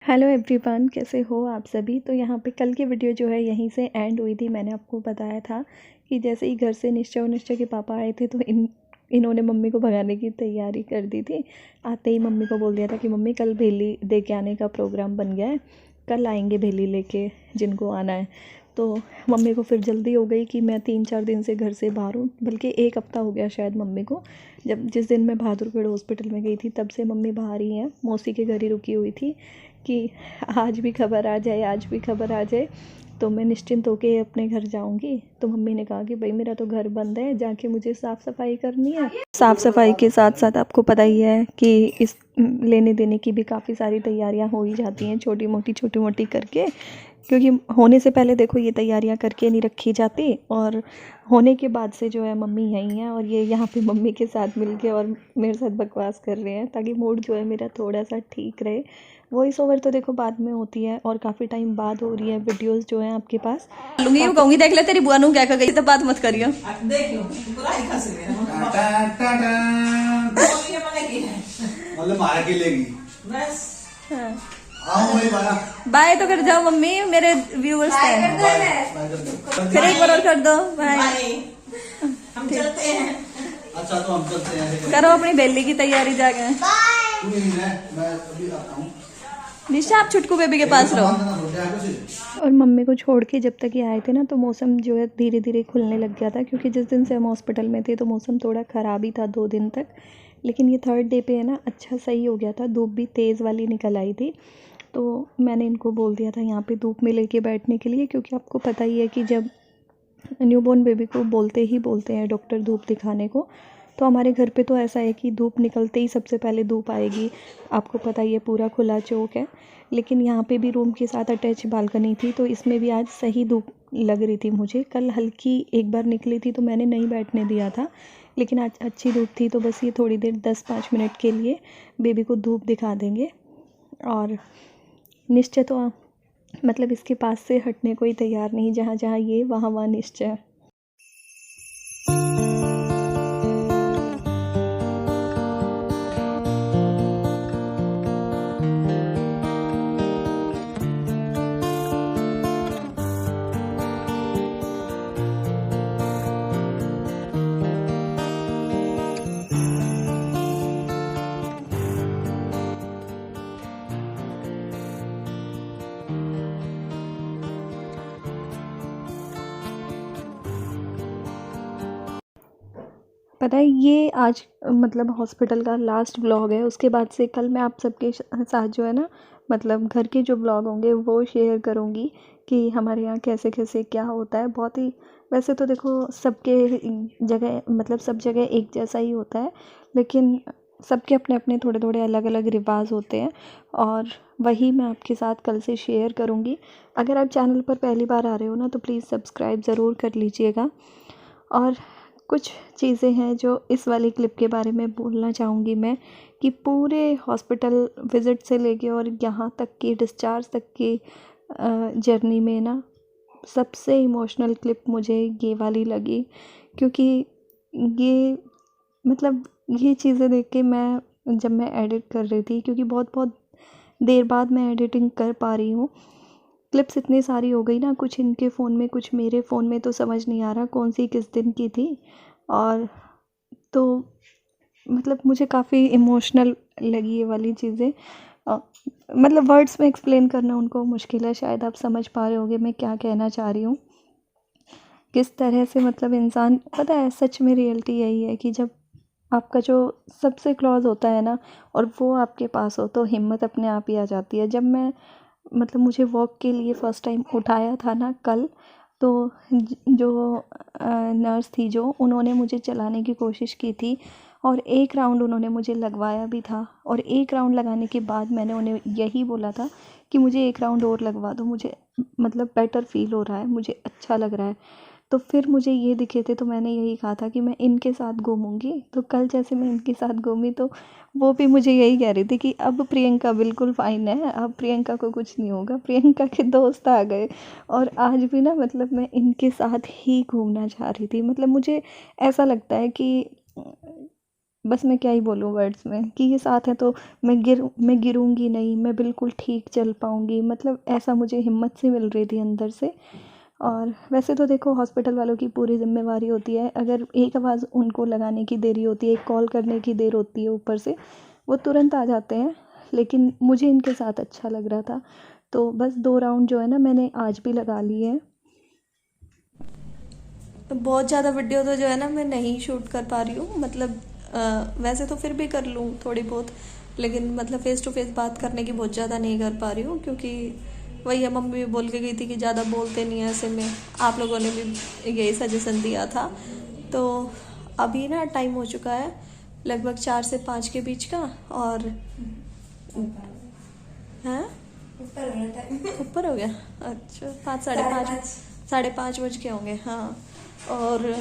Hello everyone, कैसे हो आप सभी। तो यहाँ पे कल की वीडियो जो है यहीं से एंड हुई थी। मैंने आपको बताया था कि जैसे ही घर से निश्चय और निश्चय के पापा आए थे तो इन्होंने मम्मी को भगाने की तैयारी कर दी थी। आते ही मम्मी को बोल दिया था कि मम्मी कल भेली दे के आने का प्रोग्राम बन गया है, कल आएंगे भेली लेके जिनको आना है। तो मम्मी को फिर जल्दी हो गई कि मैं 3-4 दिन से घर से बाहर हूँ, बल्कि 1 हफ़्ता हो गया शायद मम्मी को। जिस दिन मैं बहादुरगढ़ हॉस्पिटल में गई थी तब से मम्मी बाहर ही हैं, मौसी के घर ही रुकी हुई थी कि आज भी खबर आ जाए, आज भी खबर आ जाए तो मैं निश्चिंत होके अपने घर जाऊंगी। तो मम्मी ने कहा कि भाई मेरा तो घर बंद है, जाके मुझे साफ़ सफाई करनी है। साफ़ सफाई के साथ साथ आपको पता ही है कि इस लेने देने की भी काफ़ी सारी तैयारियां हो ही जाती हैं, छोटी मोटी करके। क्योंकि होने से पहले देखो ये तैयारियां करके नहीं रखी जाती, और होने के बाद से जो है मम्मी यहीं हैं और ये यहाँ पे मम्मी के साथ मिलके और मेरे साथ बकवास कर रहे हैं ताकि मूड जो है मेरा थोड़ा सा ठीक रहे। वॉइस ओवर तो देखो बाद में होती है और काफ़ी टाइम बाद हो रही है वीडियोस जो हैं आपके पास। लूंगी वो कहूंगी देख ले तेरी बुआ नू क्या कर गई, तो बात मत करियो। देख लो पूरा ही खस गया मतलब मारा के लेगी बस। बाय तो कर जाओ मम्मी, मेरे व्यूअर्स फिर एक बार और कर दो बाय। हम चलते हैं। अच्छा तो हम चलते हैं, करो अपनी बेली की तैयारी जाके। मैं अभी आता हूं। निशा आप छुटकू बेबी के पास रहो। और मम्मी को छोड़ के जब तक ये आए थे ना तो मौसम जो है धीरे धीरे खुलने लग गया था, क्योंकि जिस दिन से हम हॉस्पिटल में थे तो मौसम थोड़ा ख़राब ही था 2 दिन तक। लेकिन ये 3rd डे पे है ना अच्छा सही हो गया था, धूप भी तेज़ वाली निकल आई थी। तो मैंने इनको बोल दिया था यहाँ पे धूप में लेके बैठने के लिए, क्योंकि आपको पता ही है कि जब न्यूबॉर्न बेबी को बोलते हैं डॉक्टर धूप दिखाने को। तो हमारे घर पे तो ऐसा है कि धूप निकलते ही सबसे पहले धूप आएगी। आपको पता ही है पूरा खुला चौक है, लेकिन यहाँ पे भी रूम के साथ अटैच बालकनी थी तो इसमें भी आज सही धूप लग रही थी मुझे। कल हल्की एक बार निकली थी तो मैंने नहीं बैठने दिया था, लेकिन आज अच्छी धूप थी तो बस ये थोड़ी देर 10-5 मिनट के लिए बेबी को धूप दिखा देंगे। और निश्चय तो मतलब इसके पास से हटने को ही तैयार नहीं, जहाँ जहाँ ये वहाँ वहाँ निश्चय। पता है ये आज मतलब हॉस्पिटल का लास्ट व्लॉग है। उसके बाद से कल मैं आप सबके साथ जो है ना मतलब घर के जो व्लॉग होंगे वो शेयर करूँगी कि हमारे यहाँ कैसे कैसे क्या होता है। बहुत ही वैसे तो देखो सबके जगह मतलब सब जगह एक जैसा ही होता है, लेकिन सबके अपने अपने थोड़े थोड़े अलग अलग रिवाज होते हैं, और वही मैं आपके साथ कल से शेयर करूँगी। अगर आप चैनल पर पहली बार आ रहे हो ना तो प्लीज़ सब्सक्राइब ज़रूर कर लीजिएगा। और कुछ चीज़ें हैं जो इस वाली क्लिप के बारे में बोलना चाहूँगी मैं, कि पूरे हॉस्पिटल विज़िट से लेके और यहाँ तक कि डिस्चार्ज तक की जर्नी में ना सबसे इमोशनल क्लिप मुझे ये वाली लगी। क्योंकि ये मतलब ये चीज़ें देख के जब मैं एडिट कर रही थी, क्योंकि बहुत बहुत देर बाद मैं एडिटिंग कर पा रही हूँ, क्लिप्स इतनी सारी हो गई ना, कुछ इनके फ़ोन में कुछ मेरे फ़ोन में, तो समझ नहीं आ रहा कौन सी किस दिन की थी। और तो मतलब मुझे काफ़ी इमोशनल लगी ये वाली चीज़ें। मतलब वर्ड्स में एक्सप्लेन करना उनको मुश्किल है, शायद आप समझ पा रहे होंगे मैं क्या कहना चाह रही हूँ। किस तरह से मतलब इंसान, पता है सच में रियलिटी यही है कि जब आपका जो सबसे क्लोज होता है ना और वो आपके पास हो तो हिम्मत अपने आप ही आ जाती है। जब मैं मतलब मुझे वॉक के लिए फ़र्स्ट टाइम उठाया था ना कल, तो जो नर्स थी जो उन्होंने मुझे चलाने की कोशिश की थी और 1 राउंड उन्होंने मुझे लगवाया भी था। और 1 राउंड लगाने के बाद मैंने उन्हें यही बोला था कि मुझे 1 राउंड और लगवा दो, मुझे मतलब बेटर फ़ील हो रहा है, मुझे अच्छा लग रहा है। तो फिर मुझे ये दिखे थे तो मैंने यही कहा था कि मैं इनके साथ घूमूंगी। तो कल जैसे मैं इनके साथ घूमी तो वो भी मुझे यही कह रही थी कि अब प्रियंका बिल्कुल फ़ाइन है, अब प्रियंका को कुछ नहीं होगा, प्रियंका के दोस्त आ गए। और आज भी ना मतलब मैं इनके साथ ही घूमना चाह रही थी। मतलब मुझे ऐसा लगता है कि बस मैं क्या ही बोलूँ वर्ड्स में कि ये साथ है तो मैं गिरूँगी नहीं, मैं बिल्कुल ठीक चल पाऊँगी, मतलब ऐसा मुझे हिम्मत सी मिल रही थी अंदर से। और वैसे तो देखो हॉस्पिटल वालों की पूरी ज़िम्मेवारी होती है, अगर एक आवाज़ उनको लगाने की देरी होती है, एक कॉल करने की देर होती है ऊपर से, वो तुरंत आ जाते हैं। लेकिन मुझे इनके साथ अच्छा लग रहा था, तो बस 2 राउंड जो है ना मैंने आज भी लगा लिए हैं। बहुत ज़्यादा वीडियो तो जो है ना मैं नहीं शूट कर पा रही हूँ, मतलब वैसे तो फिर भी कर लूँ थोड़ी बहुत, लेकिन मतलब फेस टू फेस बात करने की बहुत ज़्यादा नहीं कर पा रही हूँ, क्योंकि वही है, मम्मी भी बोल के गई थी कि ज़्यादा बोलते नहीं है ऐसे में। आप लोगों ने भी यही सजेशन दिया था। तो अभी ना टाइम हो चुका है लगभग 4 से 5 के बीच का, और हैं ऊपर हो रहा था। ऊपर हो गया। अच्छा, 5 साढ़े 5, 5:30 बज के होंगे, हाँ। और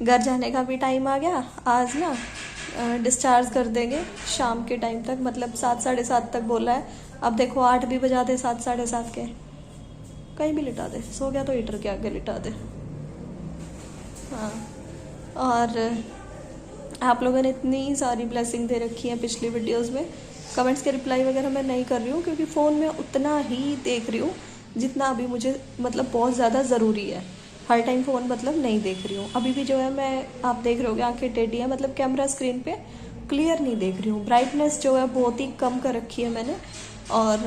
घर जाने का भी टाइम आ गया आज ना। डिस्चार्ज कर देंगे शाम के टाइम तक, मतलब 7 साढ़े 7 तक बोला है। अब देखो 8 भी बजा दे, 7 साढ़े 7 के, कहीं भी लिटा दे, सो गया तो हीटर के आगे लिटा दे। हाँ। और आप लोगों ने इतनी सारी ब्लेसिंग दे रखी है पिछली वीडियोस में। कमेंट्स के रिप्लाई वगैरह मैं नहीं कर रही हूँ, क्योंकि फ़ोन में उतना ही देख रही हूँ जितना अभी मुझे मतलब बहुत ज़्यादा ज़रूरी है। हर टाइम फ़ोन मतलब नहीं देख रही हूँ। अभी भी जो है मैं, आप देख रहे होगे आंखें टेढ़ी है, मतलब कैमरा स्क्रीन पे क्लियर नहीं देख रही हूँ। ब्राइटनेस जो है बहुत ही कम कर रखी है मैंने। और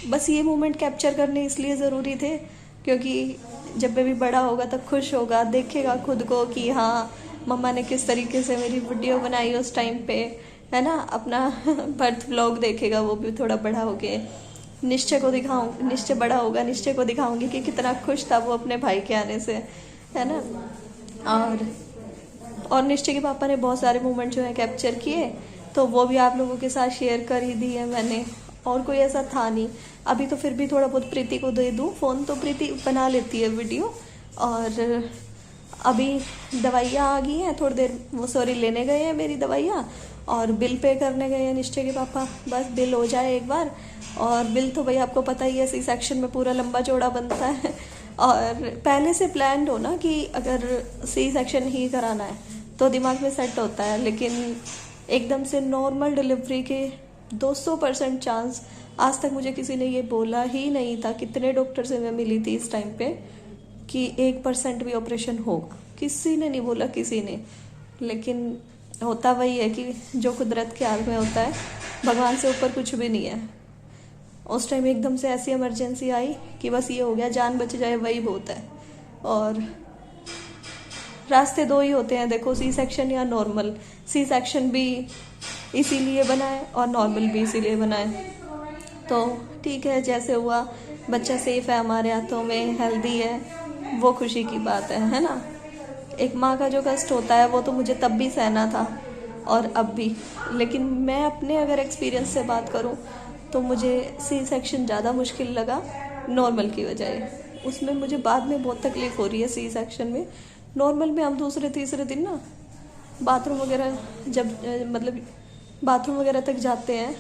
बस ये मोमेंट कैप्चर करने इसलिए ज़रूरी थे, क्योंकि जब बेबी बड़ा होगा तब खुश होगा, देखेगा खुद को कि हाँ मम्मा ने किस तरीके से मेरी वीडियो बनाई उस टाइम पे, है ना। अपना बर्थ व्लॉग देखेगा वो भी थोड़ा बड़ा हो के। निश्चय को दिखाऊँ, निश्चय बड़ा होगा, निश्चय को दिखाऊंगी कि कितना खुश था वो अपने भाई के आने से, है ना। और निश्चय के पापा ने बहुत सारे मोमेंट जो है कैप्चर किए, तो वो भी आप लोगों के साथ शेयर कर ही दी है मैंने। और कोई ऐसा था नहीं अभी, तो फिर भी थोड़ा बहुत प्रीति को दे दूँ फ़ोन, तो प्रीति बना लेती है वीडियो। और अभी दवाइयाँ आ गई हैं, थोड़ी देर वो सॉरी लेने गए हैं मेरी दवाइयाँ, और बिल पे करने गए हैं निश्चय के पापा। बस बिल हो जाए एक बार, और बिल तो भाई आपको पता ही है सी सेक्शन में पूरा लंबा चौड़ा बनता है। और पहले से प्लान्ड हो ना कि अगर सी सेक्शन ही कराना है तो दिमाग में सेट होता है, लेकिन एकदम से नॉर्मल डिलीवरी के 200% चांस, आज तक मुझे किसी ने ये बोला ही नहीं था। कितने डॉक्टर से मैं मिली थी इस टाइम पे कि 1% भी ऑपरेशन होगा, किसी ने नहीं बोला, किसी ने। लेकिन होता वही है कि जो कुदरत के हाल में होता है, भगवान से ऊपर कुछ भी नहीं है। उस टाइम एकदम से ऐसी इमरजेंसी आई कि बस ये हो गया, जान बच जाए वही बहुत है। और रास्ते दो ही होते हैं देखो, सी सेक्शन या नॉर्मल। सी सेक्शन भी इसीलिए बना है और नॉर्मल भी इसीलिए बना है। तो ठीक है, जैसे हुआ, बच्चा सेफ है हमारे हाथों में, हेल्दी है, वो खुशी की बात है ना। एक माँ का जो कष्ट होता है वो तो मुझे तब भी सहना था और अब भी। लेकिन मैं अपने अगर एक्सपीरियंस से बात करूँ तो मुझे सी सेक्शन ज़्यादा मुश्किल लगा नॉर्मल की बजाय। उसमें मुझे बाद में बहुत तकलीफ़ हो रही है सी सेक्शन में। नॉर्मल में हम दूसरे तीसरे दिन ना बाथरूम वगैरह जब मतलब बाथरूम वगैरह तक जाते हैं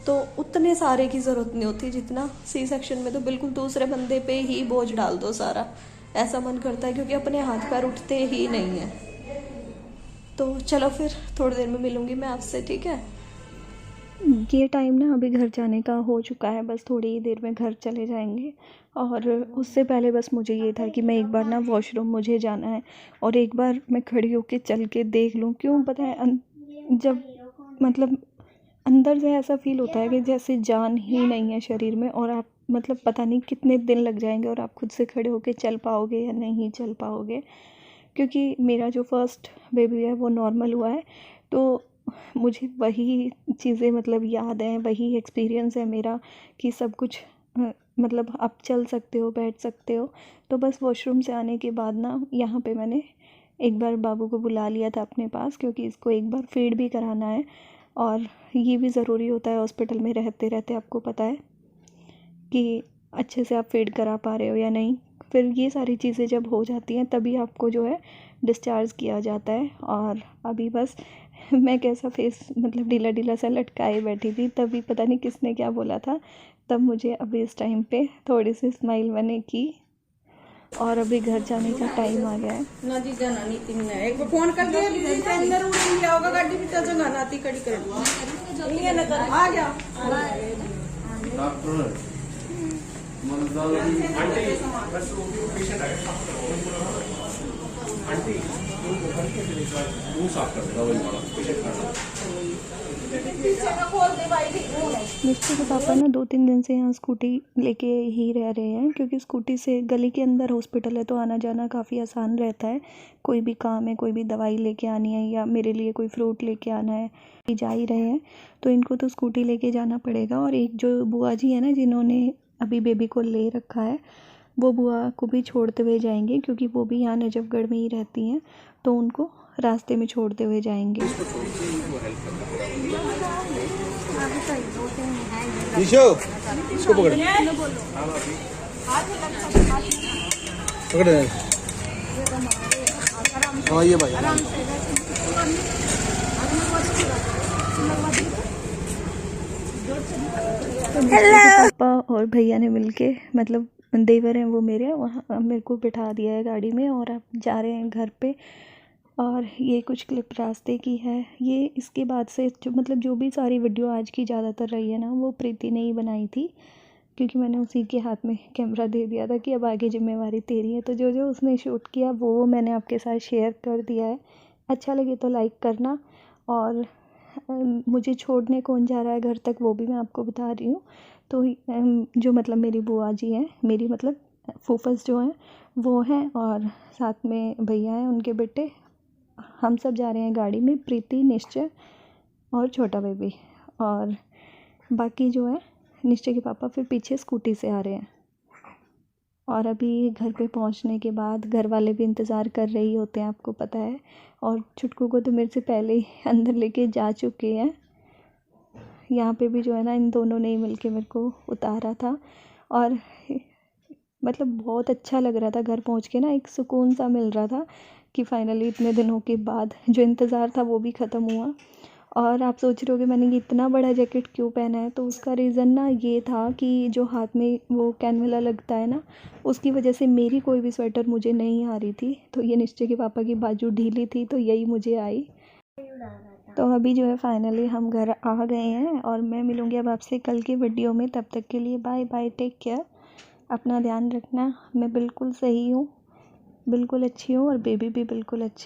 तो उतने सारे की ज़रूरत नहीं होती जितना सी सेक्शन में। तो बिल्कुल दूसरे बंदे पे ही बोझ डाल दो सारा, ऐसा मन करता है, क्योंकि अपने हाथ पैर उठते ही नहीं है। तो चलो फिर थोड़ी देर में मिलूंगी मैं आपसे, ठीक है। ये टाइम ना अभी घर जाने का हो चुका है, बस थोड़ी ही देर में घर चले जाएंगे। और उससे पहले बस मुझे ये था कि मैं एक बार ना वॉशरूम मुझे जाना है, और एक बार मैं खड़ी होके चल के देख लूँ। क्यों पता है, जब मतलब अंदर से ऐसा फील होता है कि जैसे जान ही नहीं है शरीर में, और आप मतलब पता नहीं कितने दिन लग जाएंगे और आप खुद से खड़े होके चल पाओगे या नहीं चल पाओगे। क्योंकि मेरा जो फर्स्ट बेबी है वो नॉर्मल हुआ है, तो मुझे वही चीज़ें मतलब याद हैं, वही एक्सपीरियंस है मेरा कि सब कुछ मतलब आप चल सकते हो, बैठ सकते हो। तो बस वॉशरूम से आने के बाद ना यहाँ पे मैंने एक बार बाबू को बुला लिया था अपने पास, क्योंकि इसको एक बार फीड भी कराना है, और ये भी ज़रूरी होता है हॉस्पिटल में रहते रहते, आपको पता है कि अच्छे से आप फीड करा पा रहे हो या नहीं। फिर ये सारी चीज़ें जब हो जाती हैं तभी आपको जो है डिस्चार्ज किया जाता है। और अभी बस मैं कैसा फेस मतलब ढीला ढीला सा लटकाए बैठी थी, तभी पता नहीं किसने क्या बोला था, तब मुझे अभी इस टाइम पे थोड़ी सी स्माइल मैंने की। और अभी घर जाने का टाइम आ गया है। ना जी जाना नहीं तीन एक बार फोन कर दिया दीदी के अंदर उड़ गया होगा गाड़ी में चल जाना नाती कड़ी कर ये ना कर आ गया डॉक्टर आंटी साफ कर देगा वही वाला निश्चय के पापा ना 2-3 दिन से यहाँ स्कूटी लेके ही रह रहे हैं, क्योंकि स्कूटी से गली के अंदर हॉस्पिटल है तो आना जाना काफ़ी आसान रहता है। कोई भी काम है, कोई भी दवाई लेके आनी है या मेरे लिए कोई फ्रूट लेके आना है, जा ही रहे हैं तो इनको तो स्कूटी लेके जाना पड़ेगा। और एक जो बुआ जी है ना जिन्होंने अभी बेबी को ले रखा है, वो बुआ को भी छोड़ते हुए जाएंगे, क्योंकि वो भी यहाँ नजफगढ़ में ही रहती हैं, तो उनको रास्ते में छोड़ते हुए जाएंगे। इसको पकड़ हाँ ये भाई पापा और भैया ने मिलके, मतलब देवर हैं वो मेरे, वहाँ मेरे को बिठा दिया है गाड़ी में और अब जा रहे हैं घर पे। और ये कुछ क्लिप रास्ते की है। ये इसके बाद से जो भी सारी वीडियो आज की ज़्यादातर रही है ना, वो प्रीति ने ही बनाई थी, क्योंकि मैंने उसी के हाथ में कैमरा दे दिया था कि अब आगे जिम्मेवारी तेरी है। तो जो जो उसने शूट किया वो मैंने आपके साथ शेयर कर दिया है। अच्छा लगे तो लाइक करना, और मुझे छोड़ने कौन जा रहा है घर तक वो भी मैं आपको बता रही हूँ। तो जो मेरी बुआ जी हैं, मेरी फूफस जो हैं वो हैं, और साथ में भैया हैं, उनके बेटे, हम सब जा रहे हैं गाड़ी में, प्रीति, निश्चय और छोटा बेबी। और बाकी जो है निश्चय के पापा फिर पीछे स्कूटी से आ रहे हैं। और अभी घर पे पहुंचने के बाद घर वाले भी इंतज़ार कर रही होते हैं, आपको पता है। और छुटकू को तो मेरे से पहले ही अंदर लेके जा चुके हैं। यहाँ पे भी जो है ना, इन दोनों ने ही मिलके मेरे को उतारा था, और बहुत अच्छा लग रहा था घर पहुँच के ना, एक सुकून सा मिल रहा था कि फ़ाइनली इतने दिनों के बाद जो इंतज़ार था वो भी ख़त्म हुआ। और आप सोच रहे हो कि मैंने ये इतना बड़ा जैकेट क्यों पहना है, तो उसका रीज़न ना ये था कि जो हाथ में वो कैनवला लगता है ना, उसकी वजह से मेरी कोई भी स्वेटर मुझे नहीं आ रही थी। तो ये निश्चय के पापा की बाजू ढीली थी तो यही मुझे आई। तो अभी जो है फाइनली हम घर आ गए हैं, और मैं मिलूँगी अब आपसे कल की वीडियो में। तब तक के लिए बाय बाय, टेक केयर, अपना ध्यान रखना। मैं बिल्कुल सही हूँ, बिल्कुल अच्छी हूँ, और बेबी भी बिल्कुल अच्छा है।